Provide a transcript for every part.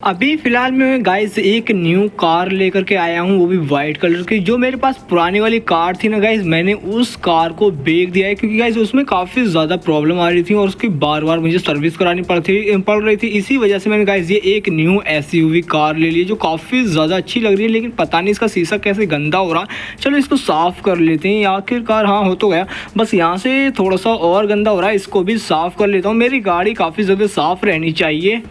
अभी फ़िलहाल मैं गाइस एक न्यू कार लेकर के आया हूँ, वो भी वाइट कलर की। जो मेरे पास पुरानी वाली कार थी ना गाइस, मैंने उस कार को बेच दिया है क्योंकि गाइस उसमें काफ़ी ज़्यादा प्रॉब्लम आ रही थी और उसकी बार बार मुझे सर्विस करानी पड़ रही थी। इसी वजह से मैंने गाइस ये एक न्यू एसयूवी कार ले ली जो काफ़ी ज़्यादा अच्छी लग रही है, लेकिन पता नहीं इसका शीशा कैसे गंदा हो रहा। चलो इसको साफ़ कर लेते हैं। आखिरकार हाँ हो तो गया, बस यहाँ से थोड़ा सा और गंदा हो रहा है, इसको भी साफ़ कर लेता हूँ। मेरी गाड़ी काफ़ी ज़्यादा साफ़ रहनी चाहिए।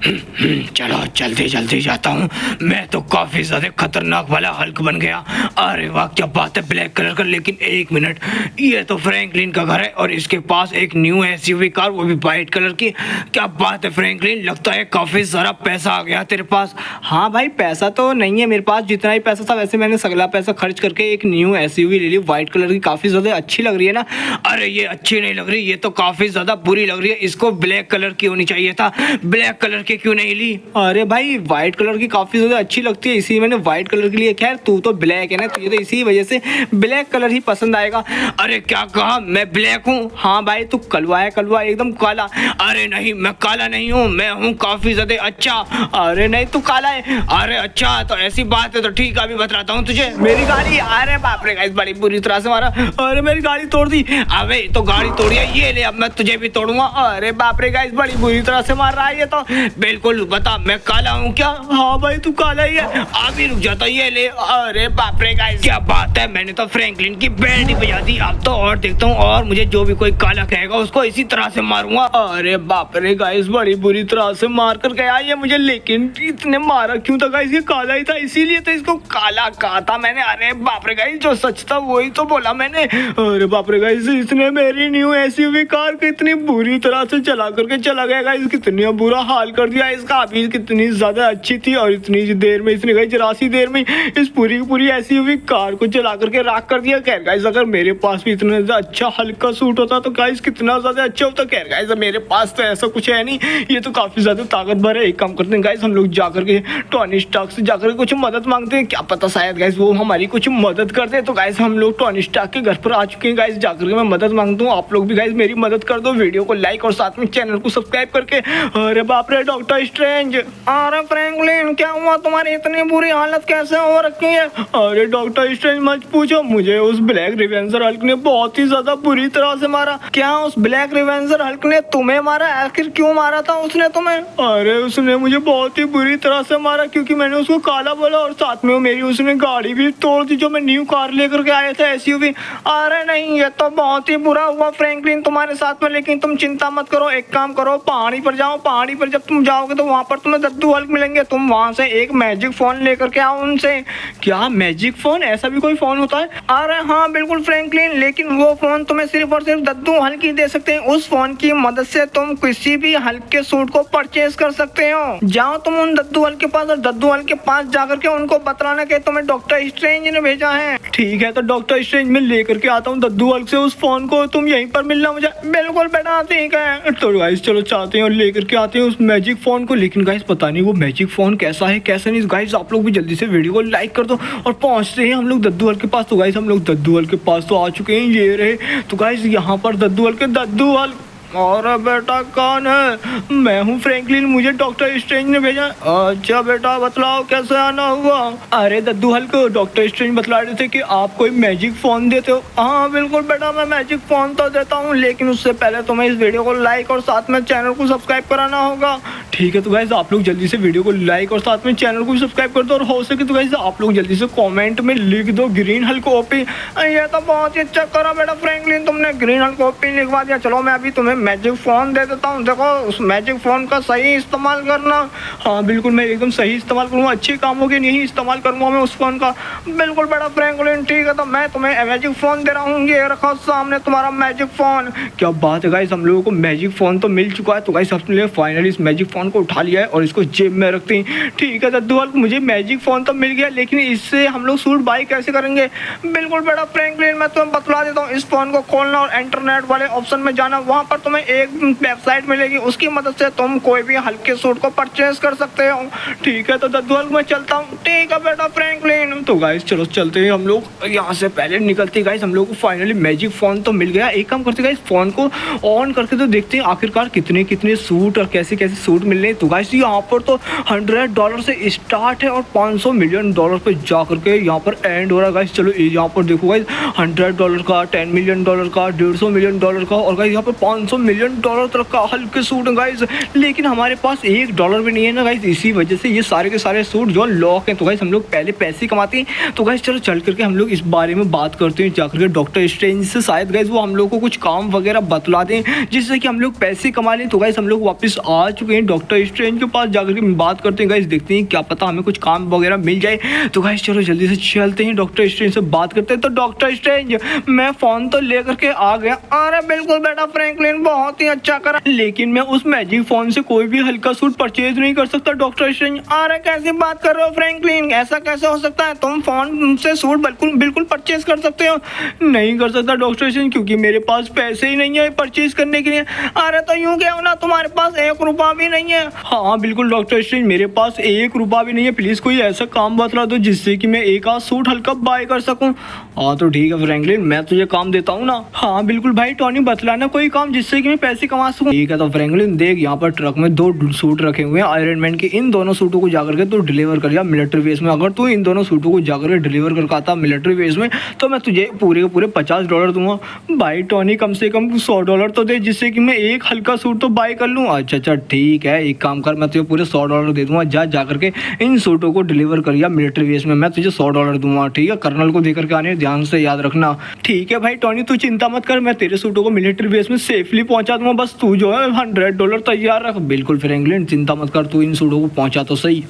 चलो जल्दी जाता हूँ। मैं तो काफी ज्यादा खतरनाक वाला हल्क बन गया। अरे वाह क्या बात है, ब्लैक कलर का। लेकिन एक मिनट, ये तो फ्रैंकलिन का घर है और इसके पास एक न्यू एसयूवी कार, वो भी वाइट कलर की। क्या बात है फ्रैंकलिन, लगता है काफी सारा पैसा आ गया तेरे पास। हाँ भाई, पैसा तो नहीं है मेरे पास, जितना ही पैसा था वैसे मैंने सगला पैसा खर्च करके एक न्यू एसयूवी ले ली वाइट कलर की। काफी ज्यादा अच्छी लग रही है ना। अरे ये अच्छी नहीं लग रही, ये तो काफी ज्यादा बुरी लग रही है। इसको ब्लैक कलर की होनी चाहिए था, ब्लैक कलर की क्यों नहीं ली। अरे भाई व्हाइट कलर की काफी ज्यादा अच्छी लगती है, इसी मैंने व्हाइट कलर के लिए। खैर तू तो ब्लैक है ना, तुझे तो इसी वजह से ब्लैक कलर ही पसंद आएगा। अरे क्या कहा, मैं ब्लैक हूँ? हाँ भाई तू कलवा है, कलवा एकदम काला। अरे नहीं मैं काला नहीं हूँ, मैं हूँ काफी ज्यादा अच्छा। अरे नहीं तू काला है। अरे अच्छा तो ऐसी बात है तो ठीक है, अभी बतलाता हूँ तुझे। मेरी गाड़ी, अरे बाप रे गाइस बड़ी बुरी तरह से मारा। अरे मेरी गाड़ी तोड़ दी। अबे तो गाड़ी तोड़ी है, ये ले अब मैं तुझे भी तोड़ूंगा। अरे बाप रे गाइस बड़ी बुरी तरह से मार रहा है ये तो। बिल्कुल बता मैं काला हूँ क्या? हाँ भाई तू काला ही है। अभी रुक जाता, ये ले। अरे बाप रे गाइस क्या बात है, मैंने तो फ्रैंकलिन की बैंड ही बजा दी। अब तो और देखता हूँ, और मुझे जो भी कोई काला कहेगा उसको इसी तरह से मारूंगा। अरे बाप रे गाइस बड़ी बुरी तरह से मार कर गया ये मुझे, लेकिन इतने मारा क्यों था गाइस? ये काला ही था इसीलिए तो इसको काला कहा था मैंने। अरे बाप रे गाइस जो सच था वही तो बोला मैंने। अरे बाप रे गाइस इसने मेरी न्यू एसयूवी कार को इतनी बुरी तरह से चला करके चला गया गाइस, कितना बुरा हाल कर दिया इसका। अभी कितनी ज्यादा अच्छी थी और इतनी देर में इसने गाइस जरासी देर में इस पूरी एसयूवी कार को चला करके राख कर दिया। खैर गाइस अगर मेरे पास भी इतना अच्छा हल्का सूट होता तो गाइस कितना ज्यादा अच्छा होता। खैर गाइस मेरे पास तो ऐसा कुछ है नहीं, ये तो काफी ज्यादा ताकतवर है। एक काम करते हैं गाइस, हम लोग जाकर के टोनी स्टार्क से जाकर कुछ मदद मांगते हैं, क्या पता शायद गाइस वो हमारी कुछ मदद कर दे। तो गाइस हम लोग टोनी स्टार्क के घर पर आ चुके हैं गाइस, जाकर के मैं मदद मांगता हूँ। आप लोग भी गाइस मेरी मदद कर दो, वीडियो को लाइक और साथ में चैनल को सब्सक्राइब करके। अरे बाप रे डॉक्टर स्ट्रेंज। अरे फ्रैंकलिन क्या हुआ, तुम्हारी इतनी बुरी हालत कैसे हो रखी है? अरे डॉक्टर स्ट्रेंज मत पूछो, मुझे उस ब्लैक रिवेंजर हल्क ने बहुत ही ज्यादा बुरी तरह से मारा। क्या उस ब्लैक रिवेंजर हल्क ने तुम्हें मारा? आखिर क्यों मारा था उसने तुम्हें? अरे उसने मुझे बहुत ही बुरी तरह से मारा क्योंकि मैंने उसको काला बोला और साथ में मेरी उसने गाड़ी भी तोड़ दी जो मैं न्यू कार लेकर के आया था एसयूवी। अरे नहीं ये तो बहुत ही बुरा हुआ फ्रैंकलिन तुम्हारे साथ में, लेकिन तुम चिंता मत करो। एक काम करो, पहाड़ी पर जाओ। पहाड़ी पर जब तुम जाओगे तो वहां पर तुम्हें दद्दू हल्क मिलेंगे, तुम वहां से एक मैजिक फोन लेकर के आओ उनसे। क्या मैजिक फोन? ऐसा भी कोई फोन होता है? अरे हाँ बिल्कुल फ्रैंकलिन, लेकिन वो फोन तुम्हें सिर्फ और सिर्फ दद्दू हल्क ही दे सकते हैं। उस फोन की मदद से तुम किसी भी हल्क के सूट को परचेज कर सकते हो। जाओ तुम उन दद्दू हल्क के पास और दद्दू हल्क के पास जाकर के उनको बतलाना कि तुम्हें डॉक्टर स्ट्रेंज ने भेजा है। ठीक है तो डॉक्टर स्ट्रेंज मैं लेकर के आता हूँ दद्दू हल्क से उस फोन को, तुम यहीं पर मिलना मुझे। बिल्कुल बेटा ठीक है। तो गाइस चलो चाहते हैं और लेकर के आते हैं उस मैजिक फोन को, लेकिन गाइस पता नहीं वो मैजिक फोन कैसा है कैसा नहीं। गाइस आप लोग भी जल्दी से वीडियो को लाइक कर दो और पहुंचते हैं हम लोग दद्दू हल्क के पास। तो गाइस हम लोग दद्दू हल्क के पास तो आ चुके हैं, ये रहे। तो गाइस यहाँ पर दद्दू हल्क। और बेटा कौन है? मैं हूँ फ्रैंकलिन, मुझे डॉक्टर स्ट्रेंज ने भेजा। अच्छा बेटा बतलाओ कैसे आना हुआ? अरे दद्दू हल्क डॉक्टर स्ट्रेंज बतला रहे थे कि आप कोई मैजिक फोन देते हो। हाँ बिल्कुल बेटा मैं मैजिक फोन तो देता हूँ, लेकिन उससे पहले तुम्हें इस वीडियो को लाइक और साथ में चैनल को सब्सक्राइब कराना होगा। ठीक है तो गाइस आप लोग जल्दी से वीडियो को लाइक और साथ में चैनल को सब्सक्राइब कर दो, और हो सके तो गाइस आप लोग जल्दी से कॉमेंट में लिख दो ग्रीन हल्क ओपी। ये तो बहुत ही अच्छा करा बेटा फ्रैंकलिन, तुमने ग्रीन हल्क ओपी लिखवा दिया। चलो मैं अभी तुम्हें मैजिक फोन दे देता हूँ, देखो उस मैजिक फोन का सही इस्तेमाल करना। हाँ बिल्कुल मैं एकदम सही इस्तेमाल करूँगा, अच्छे कामों के लिए ही इस्तेमाल करूँगा मैं उस फोन का। बिल्कुल बेटा फ्रैंकलिन ठीक है, तो मैं तुम्हें मैजिक फोन दे रहा हूँ, ये रखो सामने तुम्हारा मैजिक फोन। क्या बात है गाइस, हम लोगों को मैजिक फोन तो मिल चुका है। तो गाइस हमने फाइनली इस मैजिक फोन को उठा लिया है और इसको जेब में रखते हैं। ठीक है दद्दू हल्क मुझे मैजिक फोन तो मिल गया, लेकिन इससे हम लोग सूट बाई कैसे करेंगे? बिल्कुल बेटा फ्रैंकलिन मैं तुम्हें बतला देता हूँ। इस फोन को खोलना और इंटरनेट वाले ऑप्शन में जाना, वहाँ पर तुम्हें एक वेबसाइट मिलेगी, उसकी मदद से तुम कोई भी हल्के सूट को परचेज कर सकते हो। ठीक है तो दद्दू मैं चलता हूँ। ठीक है बेटा फ्रैंकलिन। तो गाइस चलो चलते हैं हम लोग यहाँ से। पहले निकलते गाइस हम लोग को फाइनली मैजिक फोन तो मिल गया। एक काम करते गाइस, फोन को ऑन करके तो देखते हैं आखिरकार कितने कितने सूट और कैसे कैसे सूट मिल रहे हैं। तो गाइस यहाँ पर तो $100 से स्टार्ट है और $500 मिलियन पे जा करके यहाँ पर एंड हो रहा है गाइस। चलो यहाँ पर देखो गाइस, $100 का, $10 मिलियन का, $150 मिलियन का और गाइस यहाँ पर $500 मिलियन तक का हल्के सूट है गाइस। लेकिन हमारे पास $1 भी नहीं है ना गाइस, इसी वजह से ये सारे के सारे सूट जो लॉक हैं। तो गाइस हम लोग पहले पैसे कमाते हैं। तो गाइस चलो चल करके हम लोग इस बारे में बात करते हैं जाकर के डॉक्टर स्ट्रेंज से। शायद गाइस वो हम लोग को कुछ काम वगैरह बतला दें जिससे कि हम लोग पैसे कमा लें। तो गाइस हम लोग वापस आ चुके हैं डॉक्टर स्ट्रेंज के पास। जाकर के बात करते हैं गाइस, देखते हैं क्या पता हमें कुछ काम वगैरह मिल जाए। तो गाइस चलो जल्दी से चलते हैं डॉक्टर स्ट्रेंज से बात करते हैं। तो डॉक्टर स्ट्रेंज मैं फोन तो लेकर के आ गया। अरे बिल्कुल बेटा फ्रैंकलिन, बहुत ही अच्छा करा, लेकिन मैं उस मैजिक फोन से कोई भी हल्का सूट परचेज नहीं कर सकता डॉक्टर स्ट्रेंज। अरे कैसी बात कर रहे हो फ्रैंकलिन, ऐसा कैसे हो सकता है? तुम फोन से सूट बिल्कुल परचेज कर सकते हो। नहीं कर सकता डॉक्टर स्ट्रेंज, क्योंकि मेरे पास पैसे ही नहीं है परचेज करने के लिए। अरे तो यूं क्या ना, तुम्हारे पास $1 भी नहीं है? हाँ बिल्कुल डॉक्टर स्ट्रेंज, मेरे पास $1 भी नहीं है। प्लीज कोई ऐसा काम बतला दो जिससे कि मैं एक आध सूट हल्का बाय कर सकूं। हाँ तो ठीक है फ्रैंकलिन, मैं तुझे काम देता हूँ ना। हाँ बिल्कुल भाई टॉनी, बतलाना कोई काम जिससे कि मैं पैसे कमा सकूं। ठीक है तो फ्रैंकलिन देख, यहाँ पर ट्रक में 2 सूट रखे हुए हैं आयरन मैन के। इन दोनों सूटों को जाकर के तू डिलीवर कर दिया मिलिट्री बेस में। अगर तू इन दोनों सूटों को जाकर के डिलीवर कर आता मिलिट्री बेस में तो मैं तुझे पूरे के पूरे $50 दूंगा। भाई टॉनी कम से कम $100 तो दे जिससे कि मैं एक हल्का सूट तो बाय कर लूँ। अच्छा ठीक है, एक काम कर, मैं तुझे पूरे $100 दे दूंगा। जा करके इन सूटों को डिलीवर करिए मिलिट्री बेस में, मैं तुझे $100 दूंगा। ठीक है, कर्नल को देकर के आने, ध्यान से याद रखना। ठीक है भाई टॉनी, तू चिंता मत कर, मैं तेरे सूटों को मिलिट्री बेस में सेफली पहुंचा दूंगा। बस तू जो है $100 तैयार रख। बिल्कुल फ्रैंकलिन, चिंता मत कर, तू इन सूटों को पहुंचा तो सही।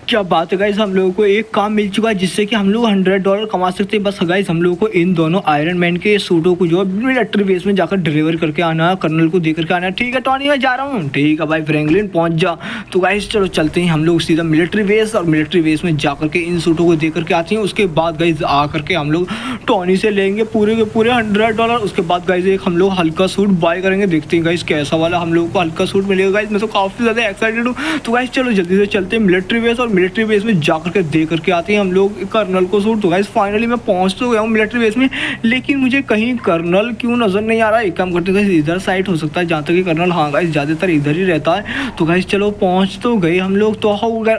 क्या बात है गाइस, हम लोगों को एक काम मिल चुका है जिससे कि हम लोग $100 कमा सकते हैं। बस गाइस हम लोगों को इन दोनों आयरन मैन के सूटों को जो मिलिट्री बेस में जाकर डिलीवर करके आना है, कर्नल को दे करके आना है। ठीक है टॉनी, मैं जा रहा हूँ। ठीक है भाई फ्रैंकलिन, पहुंच जा। तो गाइस चलो चलते हैं हम लोग सीधा मिलिट्री बेस, और मिलिट्री बेस में जा करके इन सूटों को दे करके आते हैं। उसके बाद गाइस आ करके हम लोग टॉनी से लेंगे पूरे के पूरे $100। उसके बाद गाइस एक हम लोग हल्का सूट बाय करेंगे। देखते हैं गाइस कैसा वाला हम लोग को हल्का सूट मिलेगा। गाइस मैं तो काफ़ी ज़्यादा एक्साइटेड हूँ। तो गाइस चलो जल्दी से चलते हैं मिलिट्री बेस, और मिलिट्री बेस में करके दे करके आते हैं हम लोग कर्नल को सूट। तो गाइस फाइनली मैं पहुंच तो गया हूँ मिलिट्री बेस में, लेकिन मुझे कहीं कर्नल क्यों नजर नहीं आ रहा है। एक काम करते गाइस, इधर साइड हो सकता है जहाँ तक कि कर्नल, हाँ गाइस ज्यादातर इधर ही रहता है। तो गाइस चलो पहुंच तो गए हम लोग। तो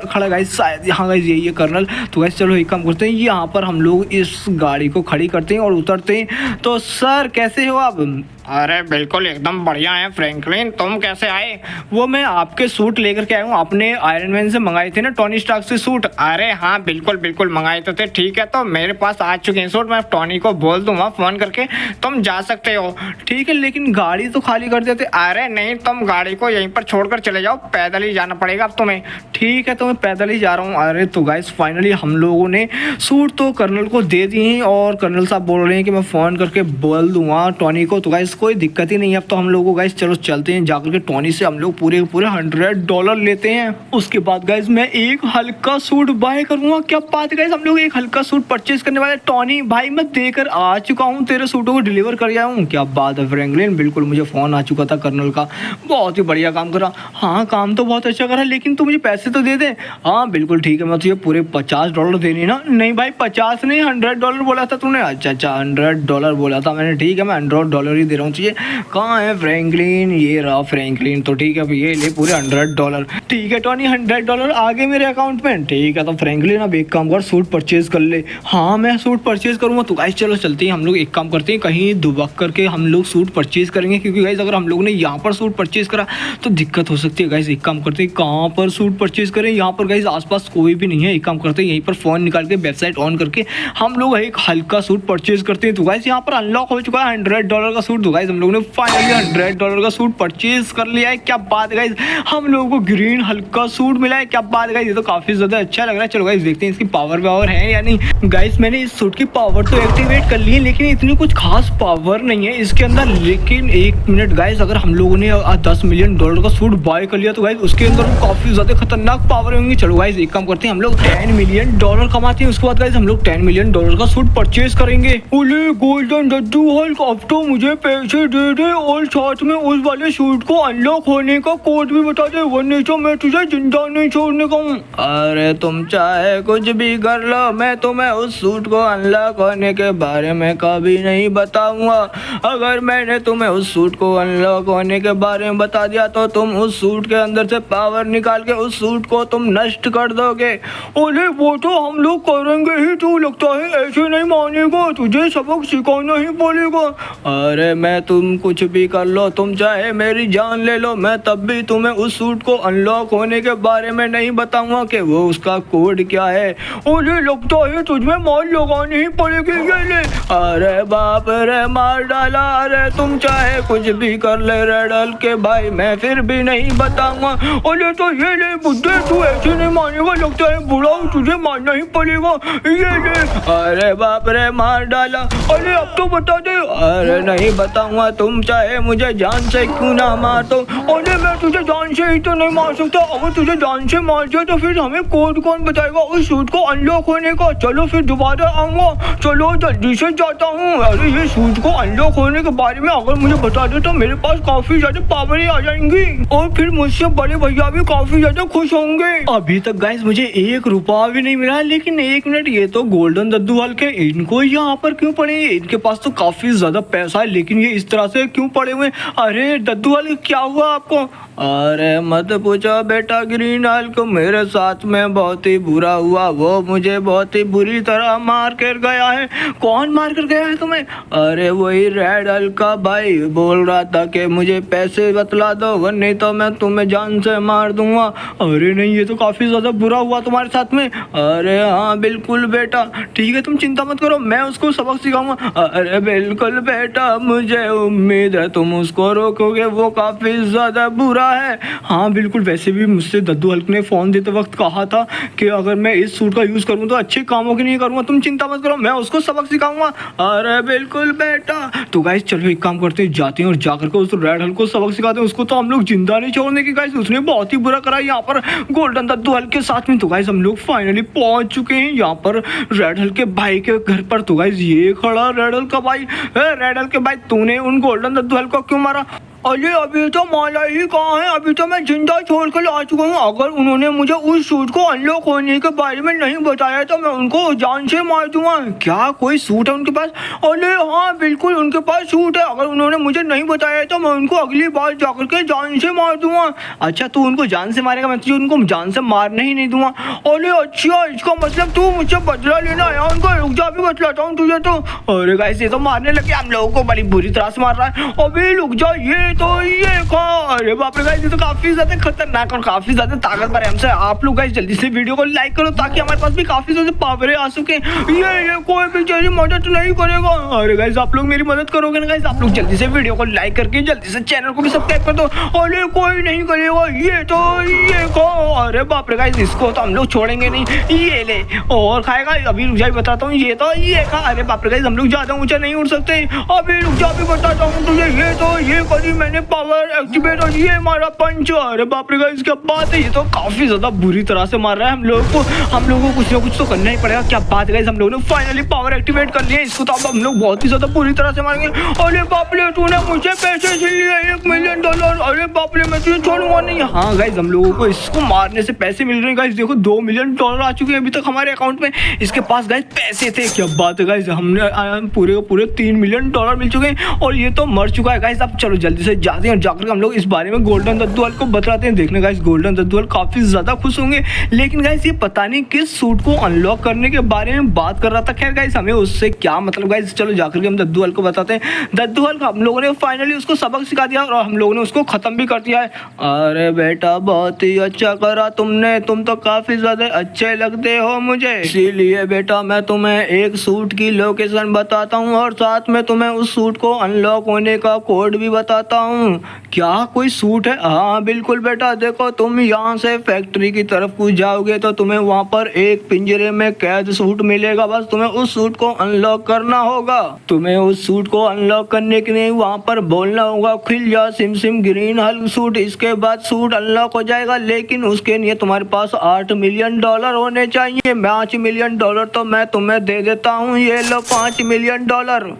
खड़ा गाइस, शायद यहाँ गाइस यही है कर्नल। तो गाइस चलो एक काम करते हैं, यहाँ पर हम लोग इस गाड़ी को खड़ी करते हैं और उतरते हैं। तो सर कैसे हो आप? अरे बिल्कुल एकदम बढ़िया है फ्रैंकलिन, तुम कैसे आए? वो मैं आपके सूट लेकर के आया हूँ, आपने आयरन मैन से मंगाए थे ना टोनी स्टार्क से सूट। अरे हाँ बिल्कुल मंगाए तो थे। ठीक है, तो मेरे पास आ चुके हैं सूट, मैं टॉनी को बोल दूंगा फ़ोन करके, तुम जा सकते हो। ठीक है, लेकिन गाड़ी तो खाली कर देते। अरे नहीं, तुम गाड़ी को यहीं पर छोड़कर चले जाओ, पैदल ही जाना पड़ेगा अब तुम्हें। ठीक है, तो मैं पैदल ही जा रहा हूँ। अरे तो गाइस फाइनली हम लोगों ने सूट तो कर्नल को दे दिए हैं, और कर्नल साहब बोल रहे हैं कि मैं फ़ोन करके बोल दूंगा टॉनी को। तो गाइस कोई दिक्कत ही नहीं है अब तो हम लोगों को। गाइस चलो चलते हैं, जाकर के टॉनी से हम लोग पूरे $100 लेते हैं। उसके बाद गाइस मैं एक हल्का सूट बाय करूंगा। क्या बात है गाइस, हम लोग एक हल्का सूट परचेज करने वाले। टॉनी भाई मैं देकर आ चुका हूँ, तेरे सूटों को डिलीवर कर आया हूँ। क्या बात है फ्रैंकलिन, बिल्कुल मुझे फ़ोन आ चुका था कर्नल का, बहुत ही बढ़िया काम करा। हाँ काम तो बहुत अच्छा करा, लेकिन तू मुझे पैसे तो दे दे। हाँ बिल्कुल ठीक है, मैं तुझे पूरे $50 देने ना। नहीं भाई 50 नहीं, $100 बोला था तूने। अच्छा $100 बोला था मैंने। ठीक है, मैं $100 ही दे रहा हूँ तुझे। कहाँ है फ्रैंकलिन? ये रहा फ्रैंकलिन। तो ठीक है, अब ये ले पूरे $100। ठीक है टॉनी, $100 आ गए मेरे अकाउंट में। ठीक है, तो फ्रैंकलिन अब एक काम कर, सूट परचेज कर ले। हाँ मैं सूट परचेज करूँगा। तो गाइस चलो चलते हैं, हम लोग एक काम करते हैं, कहीं दुबक करके हम लोग सूट परचेज करेंगे, क्योंकि गाइस अगर हम लोग ने यहाँ पर सूट परचेज करा तो दिक्कत हो सकती है। गाइस एक काम करते हैं, कहाँ पर सूट परचेज करें? यहाँ पर गाइस आसपास कोई भी नहीं है। एक काम करते हैं, यहीं पर फ़ोन निकाल के वेबसाइट ऑन करके हम लोग एक हल्का सूट परचेज करते हैं। तो गाइस यहाँ पर अनलॉक हो चुका है $100 का सूट। तो गाइस हम लोग ने फाइनली $100 का सूट परचेज कर लिया है। क्या बात है गाइस, हम लोगों को ग्रीन हल्का सूट मिला है। क्या बात है गाइस, ये तो काफी ज्यादा अच्छा लग रहा है। चलो गाइस देखते हैं इसकी पावर है या नहीं। गाइस मैंने इस सूट की पावर तो एक्टिवेट कर ली है, लेकिन इतनी कुछ खास पावर नहीं है इसके अंदर। लेकिन एक मिनट गाइस, अगर हम लोगों ने $10 मिलियन का सूट बाय कर लिया तो गाइस उसके अंदर काफी ज्यादा खतरनाक पावर होंगी। चलो गाइस एक काम करते हैं, हम लोग $10 मिलियन कमाते हैं। उसके बाद गाइस हम लोग $10 मिलियन का सूट परचेज करेंगे। गोल्डन दद्दू हल्क, अब तो मुझे पैसे दे दे और साथ में उस वाले सूट को अनलॉक होने का कोड भी बता दे, वरना तो मैं तुझे जिंदा नहीं छोड़ने का हूँ। अरे तुम चाहे कुछ भी कर लो, मैं तुम्हें उस सूट को अनलॉक होने के बारे में कभी नहीं बताऊंगा। अगर मैंने तुम्हें उस सूट को अनलॉक होने के बारे में बता दिया तो तुम उस सूट के अंदर से पावर निकाल के उस सूट को तुम नष्ट कर दोगे। अरे वो तो हम लोग करेंगे ही, तू लगता है ऐसे नहीं मानेगा, तुझे सबक सिखाना ही पड़ेगा। अरे मैं तुम कुछ भी कर लो, तुम चाहे मेरी जान ले लो, मैं तब भी तुम्हें उस सूट को अनलॉक होने के बारे में नहीं बताऊंगा कि वो उसका कोड क्या है। अरे लगता है तुझमें मार लगानी ही पड़ेगी, ये ले। अरे बाप रे, मार डाला। अरे तुम चाहे कुछ भी कर ले रेडल के भाई, मैं फिर भी नहीं बताऊंगा। अरे तो ये ले बुड्ढे, तू ऐसे नहीं मानेगा, लगता है बुढ़ा तुझे मारना ही पड़ेगा, ये ले। अरे बाप रे, मार डाला। अरे अब तो बता दे। अरे नहीं बताऊंगा, तुम चाहे मुझे जान से क्यों ना मार दो। अरे मैं तुझे जान से ही तो नहीं मार सकता, अगर तुझे जान से मार दिया तो फिर हमें कोड कौन बताएगा उस सूट को अनलॉक होने का। चलो फिर दोबारा आऊंगा, चलो जल्दी से जाता हूँ। अरे ये सूट को अनलॉक होने के बारे में अगर मुझे बता दे तो मेरे पास काफी ज्यादा पावर आ जाएंगी और फिर मुझसे बड़े भैया भी काफी ज्यादा खुश होंगे। अभी तक गाइस मुझे 1 रुपया भी नहीं मिला, लेकिन 1 मिनट, ये तो गोल्डन दद्दू हल्के, इनको यहाँ पर क्यों पड़े? इनके पास तो काफी ज्यादा पैसा है, लेकिन ये इस तरह से क्यों पड़े हुए? अरे दद्दू हल्के क्या हुआ आपको? अरे मत पूछो बेटा ग्रीन हल्क, मेरे साथ में बहुत ही बुरा हुआ। वो मुझे बहुत ही बुरी तरह मार कर गया है। कौन मार कर गया है तुम्हें? अरे वही रेड हल्क का भाई बोल रहा था कि मुझे पैसे बतला दो, वरना तो मैं तुम्हें जान से मार दूंगा। अरे नहीं, ये तो काफी ज्यादा बुरा हुआ तुम्हारे साथ में। अरे हाँ बिल्कुल बेटा, ठीक है तुम चिंता मत करो, मैं उसको सबक सिखाऊंगा। अरे बिल्कुल बेटा, मुझे उम्मीद है तुम उसको रोकोगे, वो काफी ज्यादा बुरा है। हाँ बिल्कुल, वैसे भी मुझसे दद्दू हल्क ने फोन देते वक्त कहा था कि अगर मैं इस सूट का यूज करूँ तो अच्छे कामों के लिए करूँगा, तुम चिंता मत करो, मैं उसको सबक सिखाऊंगा। अरे बिल्कुल बेटा। तो गाइस चलो एक काम करते हैं, जाते हैं और जाकर के उस रेड हल्क को सबक सिखाते हैं। उसको तो हम लोग जिंदा नहीं छोड़ने की गाइस, उसने बहुत ही बुरा करा यहाँ पर गोल्डन दद्दू हल्क के साथ में। तो गाइस हम लोग फाइनली पहुंच चुके हैं यहाँ पर रेड हल्क के भाई के घर पर। तो गाइस ये खड़ा रेड हल्क का भाई। रेड हल्क के भाई, तूने उन गोल्डन दद्दू हल्क को क्यों मारा? अरे अभी तो माला ही कहाँ है, अभी तो मैं जिंदा छोड़ कर आ चुका हूँ। अगर उन्होंने मुझे उस सूट को अनलॉक होने के बारे में नहीं बताया तो मैं उनको जान से मार दूंगा। क्या कोई सूट है उनके पास? अरे हाँ बिल्कुल उनके पास सूट है, अगर उन्होंने मुझे नहीं बताया तो मैं उनको अगली बार जाकर के जान से मार दूंगा। अच्छा तू उनको जान से मारेगा, मैं तुझे उनको जान से मारने ही नहीं दूंगा। अरे अच्छा, इसका मतलब तू मुझसे बदला लेना आया उनको? रुक जा, अभी बतलाता हूँ तुझे तो। अरे गाइस ये तो मारने लगे, हम लोगों को बड़ी बुरी तरह से मार रहा है। अभी रुक जा, ये तो ये खा। अरे बाप रे गाइस, ये तो काफी ज्यादा खतरनाक और काफी ज्यादा ताकतवर है हमसे। आप लोग गाइस जल्दी से वीडियो को लाइक करो ताकि हमारे पास भी काफी ज्यादा पावर आ सके। ये कोई भी तेरी मदद नहीं करेगा। अरे गाइस आप लोग मेरी मदद करोगे ना गाइस? आप लोग जल्दी से वीडियो को लाइक करके जल्दी से चैनल को भी सब्सक्राइब कर दो। अरे कोई नहीं करेगा, ये तो ये खा। अरे बाप रे गाइस, इसको तो हम लोग छोड़ेंगे नहीं, ये ले और खाएगा। अभी रुक जा, बताता हूँ, ये तो ये खा। अरे बाप रे गाइस, हम लोग ज्यादा ऊंचा नहीं उड़ सकते। अभी रुक जा, अभी बताता हूँ तुझे। ये तो ये करी मैंने पावर एक्टिवेट और ये मारा पंच। अरे बाप रे गाइस क्या बात है, ये तो काफी ज्यादा बुरी तरह से मार रहा है हम लोगों को। हम लोगों को कुछ ना कुछ तो करना ही पड़ेगा। क्या बात है गाइस, हम लोगों ने फाइनली पावर एक्टिवेट कर लिया। इसको तो अब हम लोग बहुत ही ज्यादा बुरी तरह से मारेंगे। अरे बाप रे, तूने मुझे पैसे छीन लिए $1 मिलियन। अरे बाप रे, मैं तुझे छोड़ूंगा नहीं। हाँ गाइस, हम लोगों को इसको मारने से पैसे मिल रहे हैं गाइस। देखो $2 मिलियन आ चुके हैं अभी तक हमारे अकाउंट में। इसके पास गाइस पैसे थे। क्या बात है गाइस, हमने पूरे $3 मिलियन मिल चुके हैं और ये तो मर चुका है गाइस। अब चलो जल्दी से जाते हैं और जाकर हम लोग इस बारे में गोल्डन दद्दू हल्क को बताते हैं। देखने गाइस गोल्डन दद्दू हल्क काफी ज्यादा खुश होंगे। लेकिन गाइस ये पता नहीं किस सूट को अनलॉक करने के बारे में बात कर रहा था। खैर गाइस हमें उससे क्या मतलब गाइस, चलो जाकर के हम दद्दू हल्क को बताते हैं। दद्दू हल्क, हम लोगों ने फाइनली उसको सबक सिखा दिया और हम लोगों ने उसको खत्म भी कर दिया है। अरे बेटा बहुत ही अच्छा करा तुमने, तुम तो काफी ज्यादा अच्छे लगते हो मुझे। इसीलिए बेटा मैं तुम्हें एक सूट की लोकेशन बताता हूँ और साथ में तुम्हें उस सूट को अनलॉक होने का कोड भी बताता हूँ। क्या कोई सूट है? हाँ बिल्कुल बेटा, देखो तुम यहाँ से फैक्ट्री की तरफ कुछ जाओगे तो तुम्हें वहाँ पर एक पिंजरे में कैद सूट मिलेगा। बस तुम्हें उस सूट को अनलॉक करना होगा। तुम्हें उस सूट को अनलॉक करने के लिए वहाँ पर बोलना होगा खिल जा SIM SIM green Hulk suit. इसके बाद सूट अनलॉक हो जाएगा, लेकिन उसके लिए तुम्हारे पास $8 मिलियन होने चाहिए। $5 मिलियन तो मैं तुम्हें दे देता हूँ, ये लो $5 मिलियन।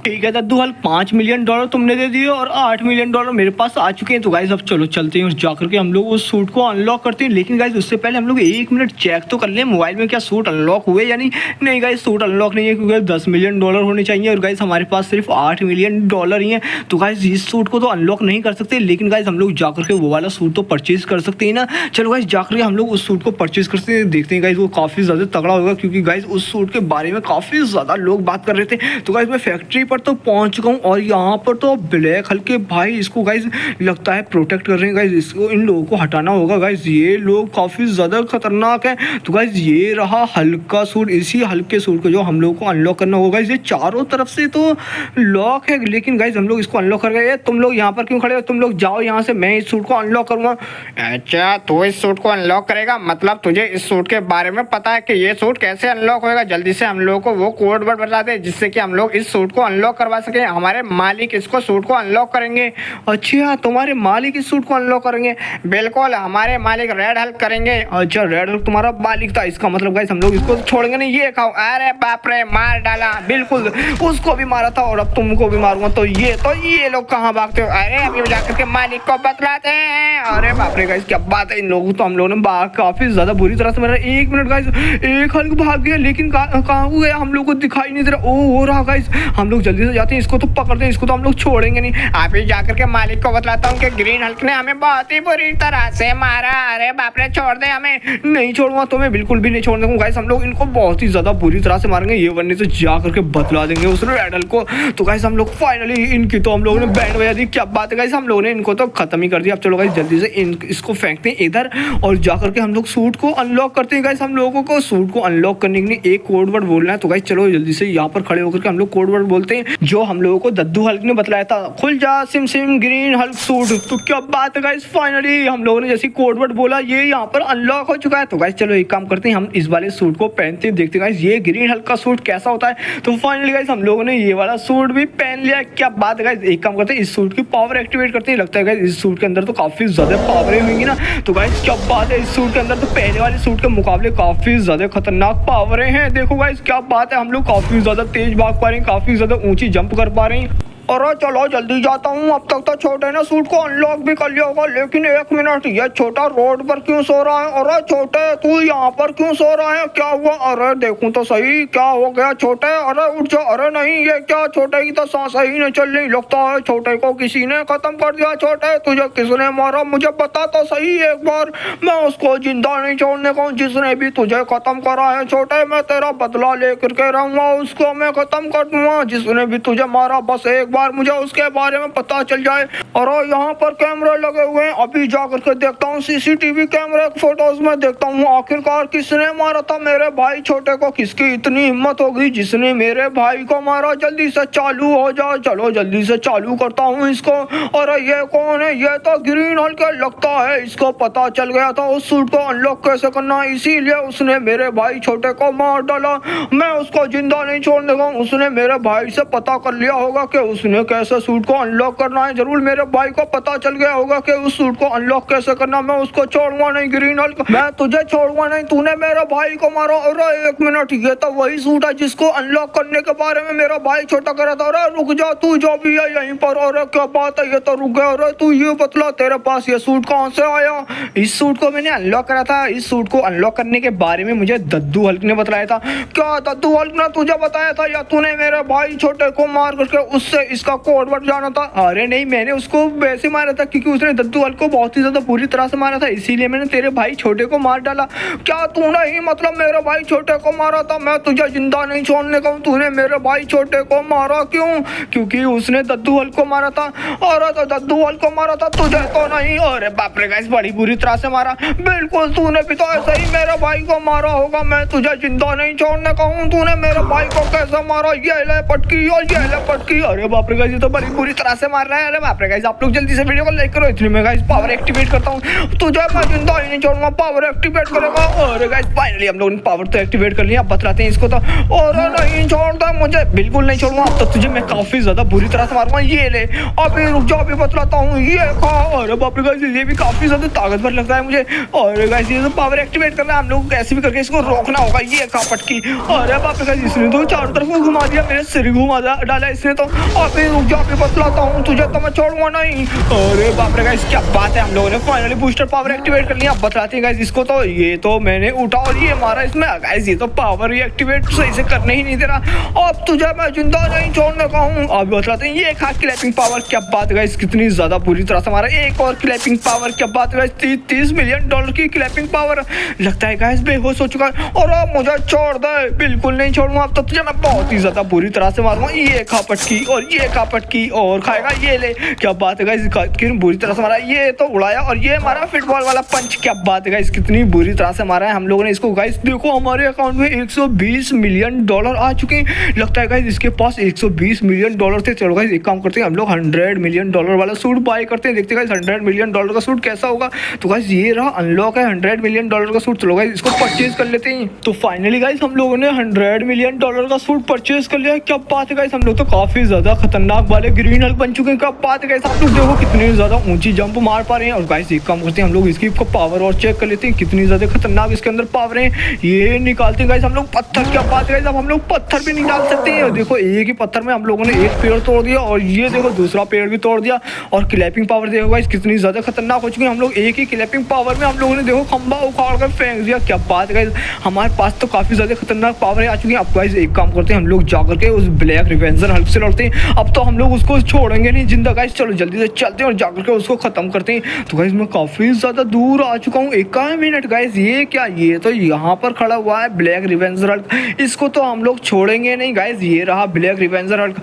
ठीक है दद्दू हल्क, $5 मिलियन तुमने दे दिए और $8 मिलियन मेरे पास आ चुके हैं। तो गाइस अब चलो चलते हैं और जाकर के हम लोग उस सूट को अनलॉक करते हैं। लेकिन गाइस उससे पहले हम लोग 1 मिनट चेक तो कर लें मोबाइल में क्या सूट अनलॉक हुए या नहीं गाइस सूट अनलॉक नहीं है, क्योंकि $10 मिलियन होने चाहिए और गाइस हमारे पास सिर्फ $8 मिलियन ही है। तो गाइस इस सूट को तो अनलॉक नहीं कर सकते, लेकिन गाइस हम लोग जाकर के वो वाला सूट तो परचेज कर सकते हैं ना। चलो गाइस जाकर के हम लोग उस सूट को परचेज करते हैं, देखते हैं गाइस वो काफ़ी ज़्यादा तगड़ा होगा, क्योंकि गाइस उस सूट के बारे में काफ़ी ज़्यादा लोग बात कर रहे थे। तो गाइस मैं फैक्ट्री पर तो पहुंच चुका हूँ और यहाँ पर तो ब्लैक हल्के भाई इसको गाइस लगता है प्रोटेक्ट कर रहे हैं। गाइस इसको इन लोगों को हटाना होगा। गाइस ये लोग काफ़ी ज़्यादा खतरनाक है। तो गाइस ये रहा हल्का सूट, इसी हल्के सूट को जो हम लोग को अनलॉक करना होगा। ये चारों तरफ से तो लॉक है, लेकिन गाइस हम लोग इसको अनलॉक कर गए। तुम लोग यहाँ पर क्यों खड़े हो? तुम लोग जाओ यहाँ से, मैं इस सूट को अनलॉक करूँगा। अच्छा तू इस सूट को अनलॉक करेगा, मतलब तुझे इस सूट के बारे में पता है कि ये सूट कैसे अनलॉक होएगा? जल्दी से हम लोगों को वो कोड वर्ड बता दे जिससे कि हम लोग इस सूट को अनलॉक करवा सके। हमारे मालिक इसको सूट को अनलॉक करेंगे। अच्छा तुम्हारे मालिक इस सूट को अनलॉक करेंगे? बिल्कुल, हमारे मालिक रेड हल्क करेंगे। अच्छा रेड हल्क तुम्हारा मालिक था, इसका मतलब गाइस हम लोग इसको छोड़ेंगे नहीं। ये खाओ। अरे बाप रे, मार डाला। बिल्कुल उसको भी मारा था और अब तुमको भी मारूंगा। तो ये लोग कहाँ भागते हो? अरे अभी जाकर के मालिक को बतलाते हैं। अरे बाप रे गाइस क्या बात है, इन लोगों तो हम लोगों ने काफी ज्यादा बुरी तरह से मारा। 1 मिनट गाइस, एक हल्क भाग गया, लेकिन कहाँ गया हम लोग को दिखाई नहीं दे रहा। ओ हो रहा गाइस, हम लोग जल्दी से जाते हैं, इसको तो पकड़ते हैं, इसको तो हम लोग छोड़ेंगे नहीं। अभी जाकर के मालिक को बतलाता हूँ कि ग्रीन हल्क ने हमें बहुत ही बुरी तरह से मारा। अरे बाप रे, छोड़ दे हमें। नहीं छोड़ूंगा तुम्हें, बिल्कुल भी नहीं छोड़ने दूंगा। गाइस हम लोग इनको बहुत ही ज्यादा बुरी तरह से मारेंगे, ये वरने से जा करके बतला देंगे उस रेड हल्क को। तो गाइस हम लोग फाइनली इनकी तो हम लोगों ने बैंड बजा दी। क्या बात है गाइस, हम लोगों ने इनको तो खत्म ही कर दिया। अब चलो गाइस जल्दी से इसको फेंकते हैं इधर और जाकर के हम लोग सूट को अनलॉक करते हैं। गाइस हम लोगों को सूट को अनलॉक करने के लिए एक कोड वर्ड बोलना है। तो गाइस चलो जल्दी से यहाँ पर खड़े होकर के हम लोग कोड वर्ड बोलते हैं जो हम लोगों को दद्दू हल्क ने बतलाया था, खुल जा SIM SIM green Hulk suit. तो क्या बात है गाइस, फाइनली हम लोगों ने जैसे कोड वर्ड बोला ये यहाँ पर अनलॉक हो चुका है। तो गाइस चलो एक काम करते हैं, हम इस वाले सूट को पहनते हैं, देखते हैं गाइस ये ग्रीन हल्क का सूट कैसा होता है। तो फाइनली गाइस हम लोगों ने ये वाला सूट भी पहन लिया। क्या बात है गाइस, एक काम करते हैं इस सूट की पावर एक्टिवेट करते हैं। लगता है गाइस इस सूट के अंदर तो काफी ज्यादा पावरें होंगी ना। तो गाइस क्या बात है, इस सूट के अंदर तो पहले वाले सूट के मुकाबले काफी ज्यादा खतरनाक पावरें हैं। देखो गाइस क्या बात है, हम लोग काफी ज्यादा तेज भाग पा रहे हैं, काफी ज्यादा ऊंची जंप कर पा रहे हैं। अरे चलो जल्दी जाता हूँ, अब तक तो छोटे ने सूट को अनलॉक भी कर लिया होगा। लेकिन 1 मिनट, ये छोटा रोड पर क्यों सो रहा है? अरे छोटे तू यहाँ पर क्यों सो रहा है, क्या हुआ? अरे देखूं तो सही, क्या हो गया छोटे? अरे उठ जा। अरे नहीं, ये क्या, छोटे की तो सांस ही नहीं चल रही। लगता है छोटे को किसी ने खत्म कर दिया। छोटे तुझे किसने मारा, मुझे बता तो सही एक बार। मैं उसको जिंदा नहीं छोड़ने को, जिसने भी तुझे खत्म करा है। छोटे मैं तेरा बदला लेकर के रहूंगा, उसको मैं खत्म कर दूंगा। जिसने भी तुझे मारा बस एक बार मुझे उसके बारे में पता चल जाए। और यहाँ पर कैमरे लगे हुए हैं, अभी जाकर के देखता हूँ सीसीटीवी कैमरे फोटोज में, देखता हूँ आखिरकार किसने मारा था मेरे भाई छोटे को। किसकी इतनी हिम्मत होगी जिसने मेरे भाई को मारा। जल्दी से चालू हो जाओ, चलो जल्दी से चालू करता हूँ इसको। और ये कौन है? ये तो ग्रीन हल्क लगता है, इसको पता चल गया था उस सूट को अनलॉक कैसे करना, इसीलिए उसने मेरे भाई छोटे को मार डाला। मैं उसको जिंदा नहीं छोड़ने दूंगा। उसने मेरे भाई से पता कर लिया होगा कि उसने कैसे सूट को अनलॉक करना है। जरूर मेरे भाई को पता चल गया होगा कि उस सूट को अनलॉक कैसे करना। मैं उसको छोड़ूंगा नहीं ग्रीन हल्क, मैं तुझे छोड़ूंगा नहीं। तूने मेरे भाई को मारा। अरे 1 मिनट, ये तो वही सूट है जिसको अनलॉक करने के बारे में मेरा भाई छोटा कर रहा था। अरे रुक जा, तू जो भी है यहीं पर। अरे क्या बात है, ये तो रुक गया। अरे तू ये बतला, तेरे पास ये सूट कहाँ से आया? इस सूट को मैंने अनलॉक करा था। इस सूट को अनलॉक करने के बारे में मुझे दद्दू हल्क ने बताया था। क्या दद्दू हल्क ने तुझे बताया था, या तूने मेरे भाई छोटे को मार करके उससे इसका कोड वर्ड जाना था? अरे नहीं, मैंने उसको वैसे मारा था क्योंकि उसने दद्दू हल्क को बहुत ही ज्यादा बुरी तरह से मारा था, इसीलिए मैंने तेरे भाई छोटे को मार डाला। क्या तूने ही मतलब मेरे भाई छोटे को मारा था? मैं तुझे जिंदा नहीं छोड़ने का हूँ। तूने मेरे भाई छोटे को मारा क्यों? क्योंकि उसने दद्दू हल्क को मारा था। और तो दद्दू हल्क को मारा था, तुझे तो नहीं। अरे बाप रे गाइस, बड़ी बुरी तरह से मारा। बिल्कुल, तूने भी तो ऐसे ही मेरे भाई को मारा होगा। मैं तुझे जिंदा नहीं छोड़ने का हूँ। तूने मेरे भाई को कैसे मारा? ये ले पटकी और ये ले पटकी। अरे बाप रे गाइस, ये तो बड़ी बुरी तरह से मार रहा है। अरे बाप रे गाइस, गाइस आप लोग जल्दी से वीडियो को लाइक करो। इतने में गाइस पावर एक्टिवेट करता हूँ तो जो मैं जिंदा ही नहीं छोड़ूंगा, पावर एक्टिवेट करेगा। और गाइस फाइनली हम लोगों ने पावर तो एक्टिवेट कर लिया। अब बतलाते हैं इसको तो, और नहीं छोड़ता मुझे, बिल्कुल नहीं छोड़ूंगा। अब तो तुझे मैं काफी ज्यादा बुरी तरह से मारूंगा। ये ले अभी रुक जाओ, अभी बतलाता हूँ, ये खा। और बाप रे गाइस ये भी काफी ज्यादा ताकतवर लगता है मुझे। और गाइस ये तो पावर एक्टिवेट करना है हम लोग, कैसे भी करके इसको रोकना होगा। ये खा पटकी। अरे बाप रे गाइस इसने तो चारों तरफ को घुमा दिया, मेरे सिर घुमा डाला इसने तो। अभी रुक जाओ, अभी बतलाता हूँ तुझे तो मैं छोड़ूंगा नहीं। अरे बाप रे गाइस क्या बात है, हम लोगों ने फाइनली बूस्टर पावर एक्टिवेट कर लिया। अब बतलाते हैं गाइस इसको तो, ये तो मैंने उठा और ये मारा इसमें। गाइस ये तो पावर ही एक्टिवेट सही से करने ही नहीं दे रहा। अब तुझे मैं जिंदा नहीं छोड़ने का हूँ। अब बतलाते हैं ये खा क्लैपिंग पावर। क्या बात है गाइस, कितनी ज्यादा बुरी तरह से हमारा एक और क्लैपिंग पावर। क्या बात है गाइस, 30 मिलियन डॉलर की क्लैपिंग पावर। लगता है गाइस बेहोश हो चुका है। और अब मुझे छोड़ दे, बिल्कुल नहीं छोड़ूंगा। अब तो तुझे मैं बहुत ही ज्यादा बुरी तरह से मारूंगा। ये खा पटकी और ये खा पटकी और खाएगा ये ले। क्या बात है गाइस, कितनी बुरी तरह से मारा। ये तो उड़ाया और ये मारा फुटबॉल वाला पंच। क्या बात है गाइस, कितनी बुरी तरह से मारा है हम लोगों ने इसको। गाइस देखो हमारे अकाउंट में 120 मिलियन डॉलर आ चुके हैं। लगता है गाइस इसके पास 120 मिलियन डॉलर थे। चलो गाइस एक काम करते हैं, हम लोग 100 मिलियन डॉलर वाला सूट बाय करते हैं। देखते हैं गाइस 100 मिलियन डॉलर का सूट कैसा होगा। तो गाइस ये रहा अनलॉक है 100 मिलियन डॉलर का सूट। चलो गाइस इसको परचेज कर लेते हैं। तो फाइनली गाइस हम लोगों ने 100 मिलियन डॉलर का सूट परचेज कर लिया। क्या बात है गाइस, हम लोग तो काफी ज्यादा खतरनाक वाले ग्रीन हल्क बन चुके हैं। क्या बात है गाइस, आप लोग देखो कितनी ज्यादा ऊंची जंप मार पा रहे हैं। और गाइस एक काम करते हैं, हम लोग इसकी पावर और चेक कर लेते हैं कितनी ज्यादा खतरनाक इसके अंदर पावर है। ये निकालते हैं गाइस हम लोग पत्थर। क्या बात है गाइस, अब हम लोग पत्थर भी निकाल सकते हैं। देखो एक ही पत्थर में हम लोगों ने एक पेड़ तोड़ दिया और ये देखो दूसरा पेड़ भी तोड़ दिया। और क्लैपिंग पावर देखो गाइस कितनी ज्यादा खतरनाक हो चुकी है। हम लोग एक ही क्लैपिंग पावर में हम लोगों ने देखो खंबा उखाड़ कर फेंक दिया। क्या बात है गाइस, हमारे पास तो काफी ज्यादा खतरनाक पावर आ चुकी है। अब गाइस एक काम करते हैं, हम लोग जाकर के उस ब्लैक रिवेंजर हल्क से लड़ते हैं। अब तो हम लोग उसको छोड़ेंगे नहीं जिंदा गाइस। चलो जल्दी से चलते हैं और जाकर के उसको खत्म करते हैं। तो गाइस मैं काफी ज्यादा दूर आ चुका हूँ। एक मिनट गाइस, ये क्या, ये तो यहाँ पर खड़ा हुआ है ब्लैक रिवेंजर हल्क। इसको तो हम लोग छोड़ेंगे नहीं गाइस। ये रहा ब्लैक रिवेंजर हल्क।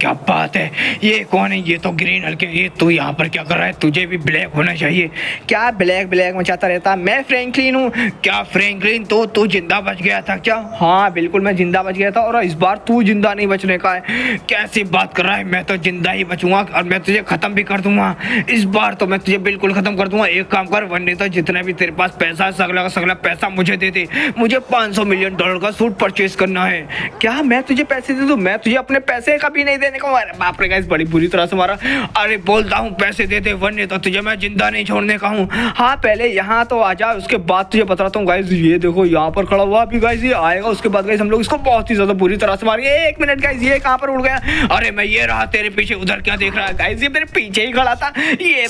क्या बात है, ये कौन है? ये तो ग्रीन हल्क है। ये तू यहाँ पर क्या कर रहा है? तुझे भी ब्लैक होना चाहिए। क्या ब्लैक ब्लैक मचाता रहता? मैं फ्रैंकलिन हूँ। क्या फ्रैंकलिन, तो तू जिंदा बच गया था क्या? हाँ बिल्कुल मैं जिंदा बच गया था और इस बार तू जिंदा नहीं बचने का है। कैसी बात कर रहा है? मैं तो जिंदा ही बचूंगा और मैं तुझे खत्म भी कर दूंगा। इस बार तो मैं तुझे बिल्कुल खत्म कर दूंगा। एक काम कर, वरना तो जितना भी तेरे पास पैसा है सगला का सगला पैसा मुझे दे दे। मुझे 500 मिलियन डॉलर का सूट परचेज करना है। क्या मैं तुझे पैसे दे दूं? मैं तुझे अपने पैसे कभी नहीं देने का। अरे बाप रे गाइस बड़ी बुरी तरह से मारा। अरे बोलता हूँ पैसे दे दे, वरना तो तुझे मैं जिंदा नहीं छोड़ने का हूँ। हाँ पहले यहाँ तो आ जा, उसके बाद तुझे बताता हूँ। गाइस ये देखो यहाँ पर खड़ा हुआ, अभी गाइस ये आएगा। उसके बाद गाइस हम लोग इसको बहुत ही ज्यादा बुरी तरह से मारेंगे। एक मिनट गाइस, ये कहाँ पर उड़ गया? अरे मैं ये रहा तेरे पीछे। उधर क्या देख रहा है? गाइस ये मेरे पीछे ही खड़ा था। ये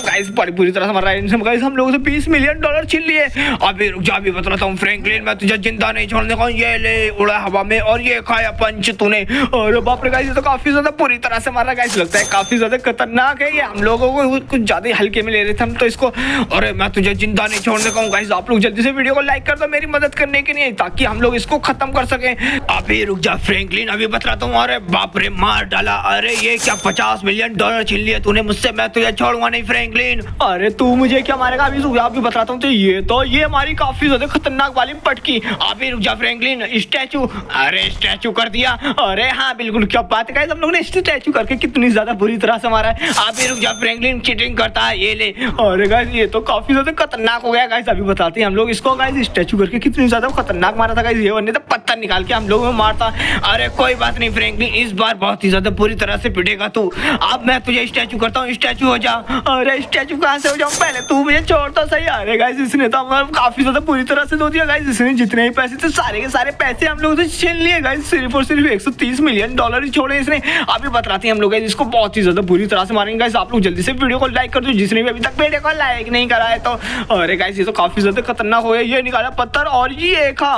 गाइस बड़ी बुरी तरह से मार रहा है। गाइस हम लोगों से 20 मिलियन डॉलर छीन लिए। अभी रुक जा, अभी बताता हूँ फ्रैंकलिन, मैं तुझे जिंदा नहीं छोड़ने का। ये ले उड़ा हवा में और ये खाया पंच तूने। और बाप रे गाइस ये तो काफी ज्यादा बुरी तरह से मारा। गाइस लगता है काफी ज्यादा खतरनाक है ये। हम लोगों को कुछ ज्यादा हल्के में ले रहे थे हम तो इसको। अरे मैं तुझे जिंदा नहीं छोड़ने का हूँ। गाइस आप लोग जल्दी से वीडियो को लाइक कर दो मेरी मदद करने के लिए, ताकि हम लोग इसको खत्म कर सके। अभी रुक जा फ्रैंकलिन, अभी बताता हूँ। अरे बाप रे मार डाला। अरे ये क्या 50 मिलियन डॉलर छीन लिए तूने मुझसे। मैं तुझे छोड़ूंगा नहीं फ्रैंकलिन। अरे तू मुझे क्या मारेगा? अभी रुक जा, अभी बताता हूँ। तो ये हमारी काफी ज्यादा खतरनाक वाली पटकी। अभी रुक जा फ्रैंकलिन, स्टैचू। अरे स्टैचू कर दिया। अरे हाँ बिल्कुल, क्या बात है गाइस, हम लोग ने स्टैचू करके कितनी ज्यादा बुरी तरह से मारा है। अभी रुक जा फ्रैंकलिन, चीटिंग करता है। ये ले। अरे गाइस ये तो काफी ज्यादा खतरनाक हो गया। गाइस अभी बताते हैं हम लोग इसको। गाइस स्टैचू करके कितनी ज्यादा खतरनाक मारा था गाइस। ये वरने तो पत्थर निकाल के हम लोगों में मारता। अरे कोई बात नहीं फ्रैंकलिन, इस बार बहुत ही ज्यादा बुरी तरह से पिटेगा तू। अब मैं तुझे स्टैचू करता हूँ, स्टैचू हो जा। अरे स्टैचू कहाँ से हो जाऊँ? पहले तू मुझे छोड़ता सही। अरे गाइस इसने तो हमारा काफी ज्यादा बुरी तरह से धो दिया। गाइस इसने जितने भी पैसे थे सारे के सारे पैसे हम लोगों से छीन लिए। गाइस सिर्फ और सिर्फ 130 मिलियन डॉलर ही छोड़े इसने। अभी बताते हैं हम लोग इसको बहुत ही ज्यादा बुरी तरह से मारेंगे। गाइस आप लोग जल्दी से वीडियो को लाइक कर दो, जिसने भी अभी तक वीडियो को लाइक नहीं करा है तो। अरे गाइस ये तो काफी ज्यादा खतरनाक हो गया। ये निकाला पत्थर और ये खा।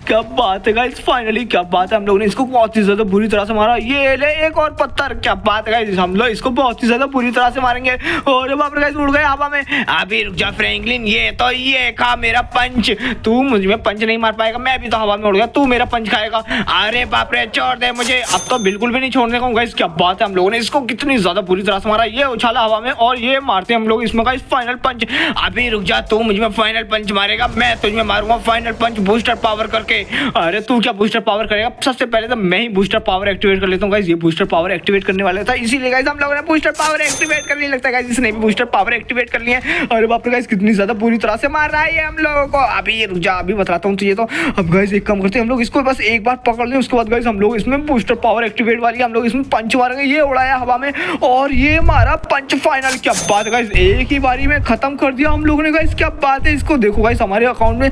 क्या बात है गाइस, फाइनली क्या बात है, हम लोग ने इसको बहुत ही ज्यादा बुरी तरह से मारा। ये ले एक और पत्थर। क्या बात है गाइस, हम लोग इसको बहुत ही ज्यादा बुरी तरह से मारेंगे। और बाप रे गाइस उड़ गए हवा में। अभी रुक जा फ्रैंकलिन, ये खा मेरा पंच। तू मुझे पंच नहीं मार पाएगा, मैं भी तो हवा में उड़ गया, तू मेरा पंच खाएगा। अरे बाप रे छोड़ दे मुझे, अब तो बिल्कुल भी नहीं छोड़ने का। गाइस क्या बात है, हम लोगों ने इसको कितनी ज्यादा बुरी तरह से मारा। ये उछाला हवा में और ये मारते हम लोग इसमें गाइस फाइनल पंच। अभी रुक जा, तू मुझ में फाइनल पंच मारेगा, मैं तुझ में मारूंगा फाइनल पंच बूस्टर पावर करके। अरे तू क्या बूस्टर पावर करेगा? सबसे पहले तो मैं ही बूस्टर पावर एक्टिवेट कर लेता हूँ। गाइस ये बूस्टर पावर एक्टिवेट करने वाला था, इसीलिए गाइस गाइस हम लोगों ने बूस्टर पावर एक्टिवेट कर लिया। लगता है गाइस इसने भी बूस्टर पावर एक्टिवेट कर लिया है। अरे बाप रे गाइस कितनी ज्यादा बुरी तरह से मार रहा है हम लोगों को। अभी रुक जा, अभी बताता हूँ तुझे। तो अब गाइस एक काम करते हैं, हम लोग इसको बस एक बार पकड़ लें, उसके बाद गाइस हम लोग इसमें बूस्टर पावर एक्टिवेट वाली हम लोग इसमें पंच मारेंगे। ये उड़ाया हवा में और ये मारा पंच फाइनल। क्या बात है गाइस, एक ही बारी में खत्म कर दिया हम लोगों ने गाइस। क्या बात है, इसको देखो गाइस हमारे अकाउंट में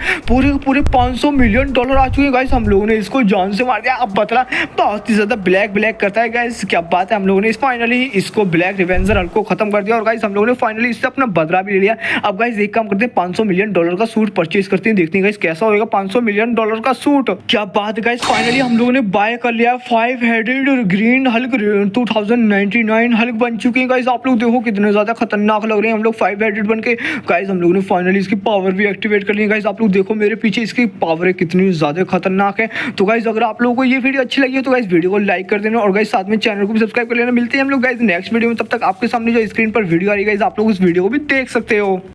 पूरे 500 मिलियन डॉलर आ चुके हैं गाइस। हम लोगों ने इसको जान से मार दिया। अब बतला बहुत ही ज्यादा ब्लैक करता है गाइस। क्या बात है, हम लोगों ने फाइनली इसको ब्लैक रिवेंजर हल्क को खत्म कर दिया और गाइस हम लोगों ने फाइनली इससे अपना बदला भी ले लिया। अब गाइस एक काम करते हैं, 500 मिलियन डॉलर का सूट परचेज करते हैं, देखते हैं गाइस कैसा होगा 500 मिलियन डॉलर का सूट। क्या बात है गाइस, फाइनली हम लोगों ने बाय कर लिया 5 हेडेड ग्रीन हल्क 2099 हल्क बन चुके हैं गाइस। आप लोग देखो कितने ज्यादा खतरनाक लग रहे हैं हम लोग 5 हेडेड बन के। गाइस हम लोगों ने फाइनली इसकी पावर भी एक्टिवेट कर ली गाइस। आप लोग देखो मेरे पीछे इसकी पावर कितनी ज्यादा खतरनाक है। तो गाइस अगर आप लोगों को ये वीडियो अच्छी लगी हो तो गाइस वीडियो को लाइक कर देना और गाइस साथ में चैनल को भी सब्सक्राइब कर लेना। मिलते हैं हम लोग गाइस नेक्स्ट वीडियो में, तब तक आपके सामने जो स्क्रीन पर वीडियो आ रही है गाइस आप लोग उस वीडियो को भी देख सकते हो।